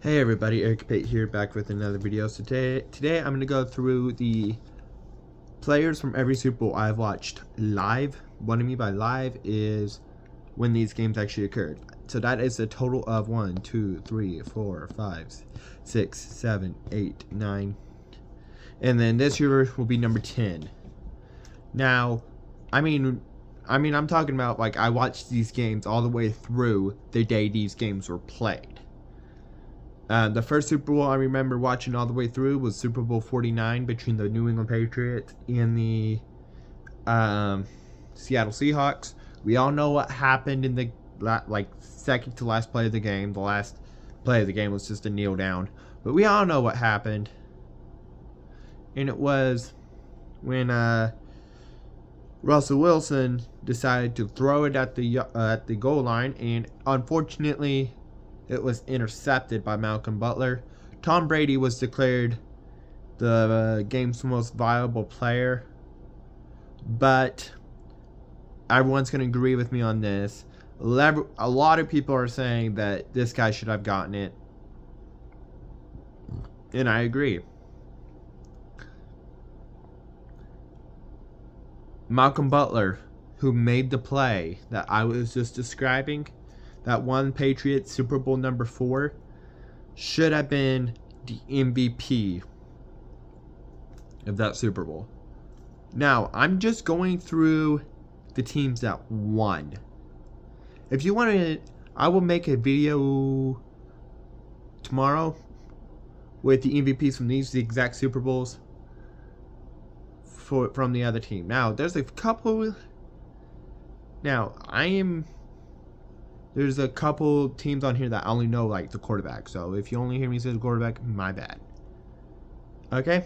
Hey everybody, Eric Pate here, back with another video. So today I'm going to go through the players from every Super Bowl I've watched live. What I mean by live is when these games actually occurred. So that is a total of 1, 2, 3, 4, 5, 6, 7, 8, 9. And then this year will be number 10. Now, I'm talking about, like, I watched these games all the way through the day these games were played. The first Super Bowl I remember watching all the way through was Super Bowl 49 between the New England Patriots and the Seattle Seahawks. We all know what happened in the second to last play of the game. The last play of the game was just a kneel down, but we all know what happened. And it was when Russell Wilson decided to throw it at the goal line, and unfortunately it was intercepted by Malcolm Butler. Tom Brady was declared the game's most valuable player, but everyone's going to agree with me on this. A lot of people are saying that this guy should have gotten it, and I agree. Malcolm Butler, who made the play that I was just describing, that won Patriots Super Bowl number 4, should have been the MVP of that Super Bowl. Now, I'm just going through the teams that won. If you want to, I will make a video tomorrow with the MVPs from the exact Super Bowls from the other team. Now, there's a couple. Now, there's a couple teams on here that I only know like the quarterback. So if you only hear me say the quarterback, my bad. Okay.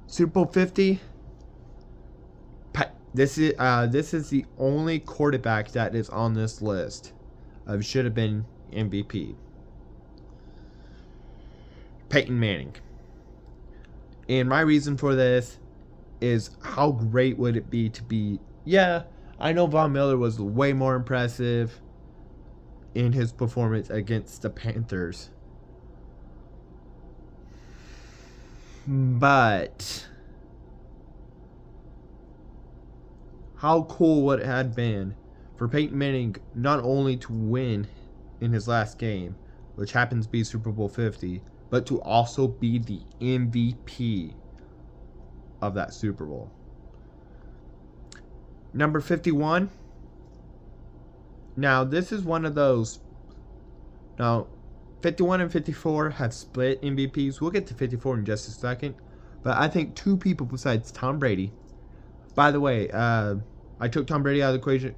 Super Bowl 50. This is the only quarterback that is on this list of should have been MVP. Peyton Manning. And my reason for this is how great would it be to be... Yeah, I know Von Miller was way more impressive in his performance against the Panthers, but how cool would it have been for Peyton Manning not only to win in his last game, which happens to be Super Bowl 50, but to also be the MVP of that Super Bowl. Number 51. Now, this is one of those. Now, 51 and 54 have split MVPs. We'll get to 54 in just a second. But I think two people besides Tom Brady. By the way, I took Tom Brady out of the equation.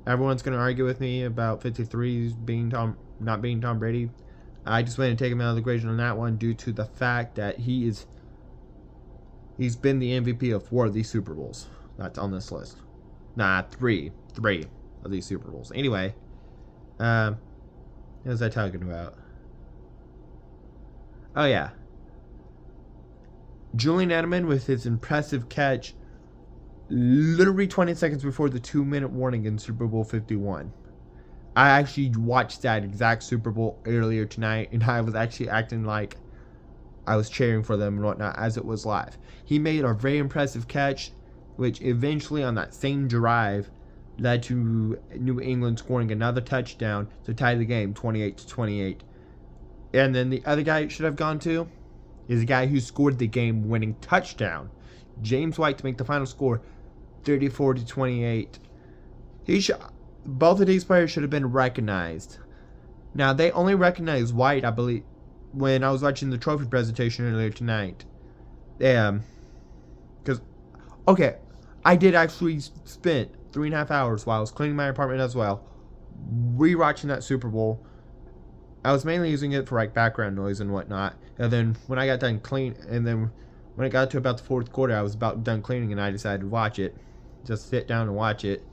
Everyone's going to argue with me about 53 not being Tom Brady. I just went and take him out of the equation on that one due to the fact that he's been the MVP of 4 of these Super Bowls. That's on this list. Nah, 3 of these Super Bowls. Anyway, what was I talking about? Oh yeah, Julian Edelman with his impressive catch, literally 20 seconds before the 2-minute warning in Super Bowl 51. I actually watched that exact Super Bowl earlier tonight, and I was actually acting like I was cheering for them and whatnot as it was live. He made a very impressive catch, which eventually on that same drive led to New England scoring another touchdown to tie the game 28-28. And then the other guy it should have gone to is the guy who scored the game-winning touchdown, James White, to make the final score 34-28. Both of these players should have been recognized. Now, they only recognized White, I believe, when I was watching the trophy presentation earlier tonight. Okay, I did actually spend 3.5 hours while I was cleaning my apartment as well, rewatching that Super Bowl. I was mainly using it for like background noise and whatnot. And then when I got done when it got to about the fourth quarter, I was about done cleaning and I decided to watch it. Just sit down and watch it.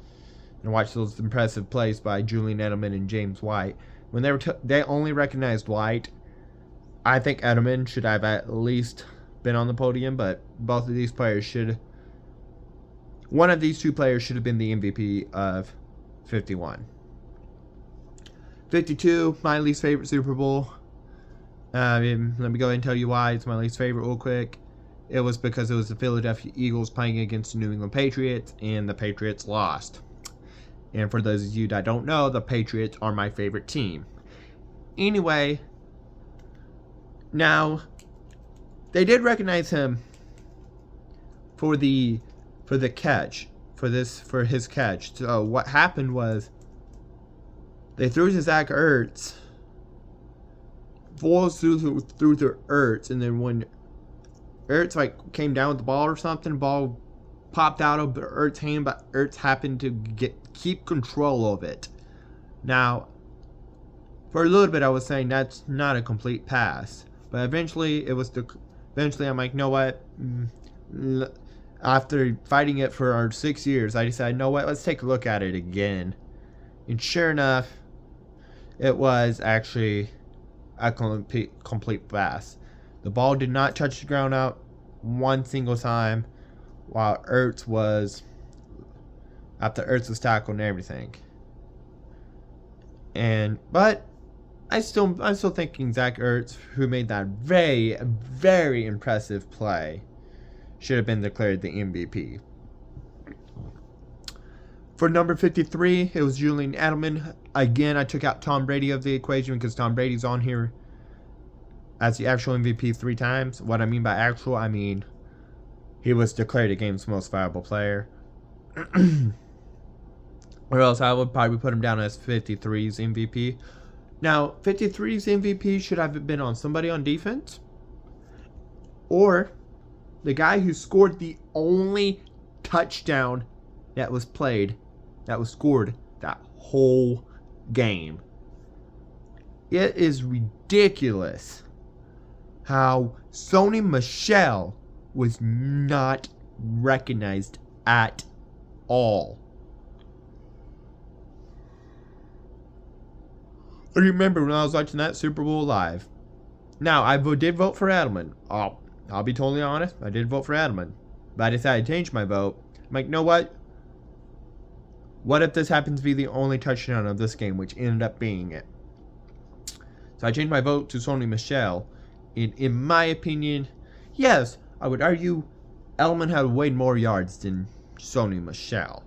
And watch those impressive plays by Julian Edelman and James White. When they only recognized White, I think Edelman should have at least been on the podium, but both of these players should. One of these two players should have been the MVP of 51. 52, my least favorite Super Bowl. Let me go ahead and tell you why it's my least favorite real quick. It was because it was the Philadelphia Eagles playing against the New England Patriots, and the Patriots lost. And for those of you that don't know, the Patriots are my favorite team. Anyway, now they did recognize him for his catch. So what happened was they threw to Zach Ertz, balls through the Ertz, and then when Ertz came down with the ball or something, ball popped out of Ertz's hand, but Ertz happened to keep control of it. Now, for a little bit, I was saying that's not a complete pass, but eventually I'm like, you know what? After fighting it for 6 years, I decided, you know what? Let's take a look at it again. And sure enough, it was actually a complete pass. The ball did not touch the ground out one single time, while Ertz was tackled and everything. But I'm still thinking Zach Ertz, who made that very, very impressive play, should have been declared the MVP. For number 53, it was Julian Edelman. Again, I took out Tom Brady of the equation because Tom Brady's on here as the actual MVP 3 times. What I mean by actual, I mean he was declared a game's most valuable player. Or else I would probably put him down as 53's MVP. Now, 53's MVP should have been on somebody on defense, or the guy who scored the only touchdown that was scored that whole game. It is ridiculous how Sony Michel was not recognized at all. I remember when I was watching that Super Bowl live. Now, I did vote for Edelman. I'll be totally honest. I did vote for Edelman. But I decided to change my vote. I'm like, you know what? What if this happens to be the only touchdown of this game, which ended up being it? So I changed my vote to Sony Michel. In my opinion, yes, I would argue Edelman had way more yards than Sony Michel.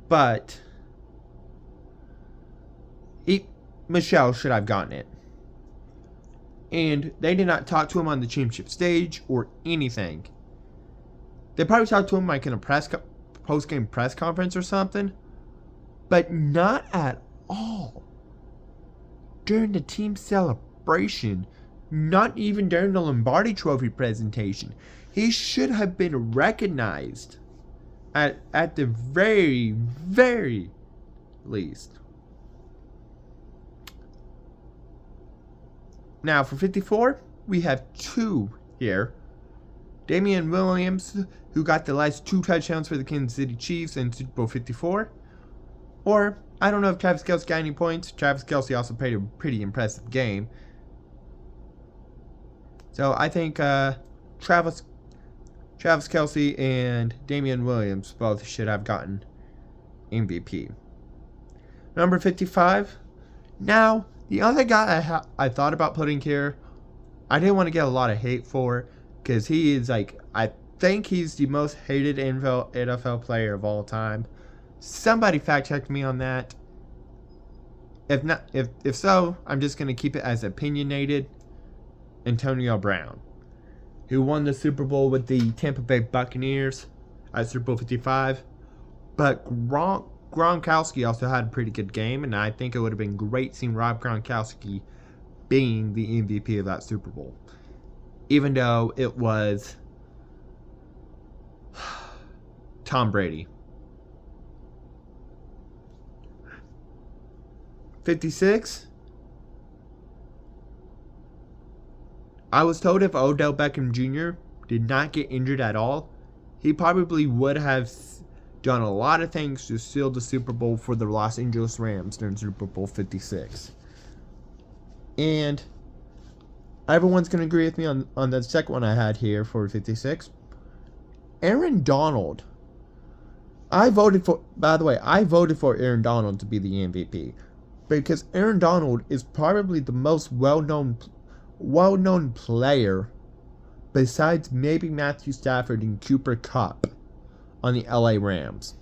But Michel should have gotten it. And they did not talk to him on the championship stage or anything. They probably talked to him like in a post-game press conference or something, but not at all during the team celebration, not even during the Lombardi Trophy presentation. He should have been recognized at the very, very least. Now, for 54, we have 2 here. Damian Williams, who got the last 2 touchdowns for the Kansas City Chiefs in Super Bowl 54. Or, I don't know if Travis Kelce got any points. Travis Kelce also played a pretty impressive game. So, I think Travis Kelce and Damian Williams both should have gotten MVP. Number 55. Now, the other guy I thought about putting here, I didn't want to get a lot of hate for, because he is I think he's the most hated NFL player of all time. Somebody fact check me on that. If so, I'm just going to keep it as opinionated. Antonio Brown, who won the Super Bowl with the Tampa Bay Buccaneers at Super Bowl 55. But Gronkowski also had a pretty good game, and I think it would have been great seeing Rob Gronkowski being the MVP of that Super Bowl. Even though it was Tom Brady. 56. I was told if Odell Beckham Jr. did not get injured at all, he probably would have done a lot of things to seal the Super Bowl for the Los Angeles Rams during Super Bowl 56. And everyone's going to agree with me on the second one I had here for 56. Aaron Donald. By the way, I voted for Aaron Donald to be the MVP. because Aaron Donald is probably the most well-known player besides maybe Matthew Stafford and Cooper Kupp on the LA Rams.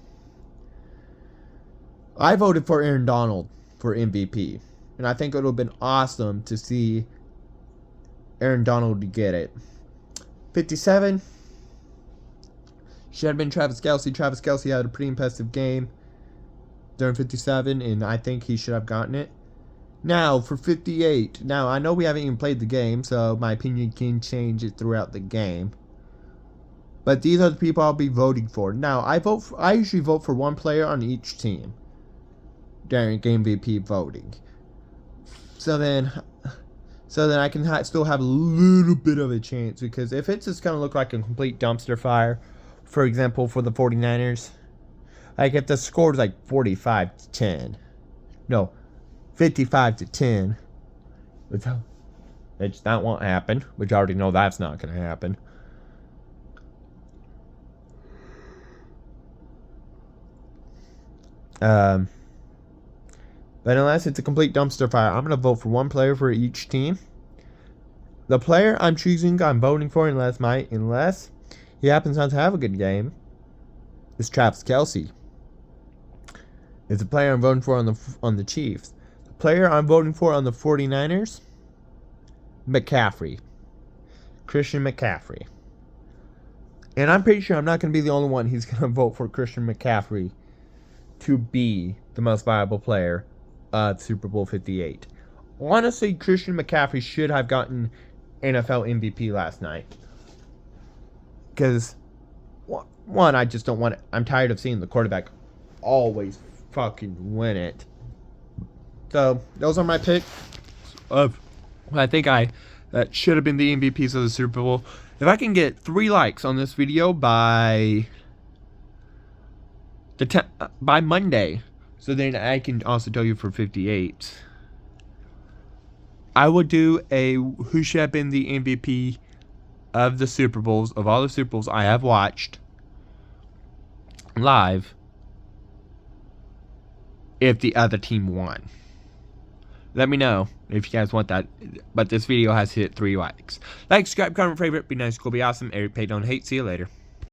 I voted for Aaron Donald for MVP, and I think it would have been awesome to see Aaron Donald to get it. 57 should have been Travis Kelce. Travis Kelce had a pretty impressive game during 57, and I think he should have gotten it. Now, for 58. Now, I know we haven't even played the game, so my opinion can change it throughout the game. But these are the people I'll be voting for. Now, I usually vote for one player on each team during MVP voting. So then I can still have a little bit of a chance, because if it's just going to look like a complete dumpster fire, for example, for the 49ers, like if the score is like 45-10, no, 55-10, which that won't happen, which I already know that's not going to happen. But unless it's a complete dumpster fire, I'm going to vote for one player for each team. The player I'm voting for, unless he happens not to have a good game, is Travis Kelce. It's the player I'm voting for on the Chiefs. The player I'm voting for on the 49ers, McCaffrey. Christian McCaffrey. And I'm pretty sure I'm not going to be the only one who's going to vote for Christian McCaffrey to be the most valuable player of Super Bowl 58. Honestly, Christian McCaffrey should have gotten NFL MVP last night. Because, one, I just don't want it. I'm tired of seeing the quarterback always fucking win it. So, those are my picks of what I think that should have been the MVPs of the Super Bowl. If I can get 3 likes on this video by Monday, so then I can also tell you for 58, I would do a who should have been the MVP of the Super Bowls, of all the Super Bowls I have watched live, if the other team won. Let me know if you guys want that. But this video has hit 3 likes. Like, subscribe, comment, favorite, be nice, cool, be awesome. Eric Pay, don't hate. See you later.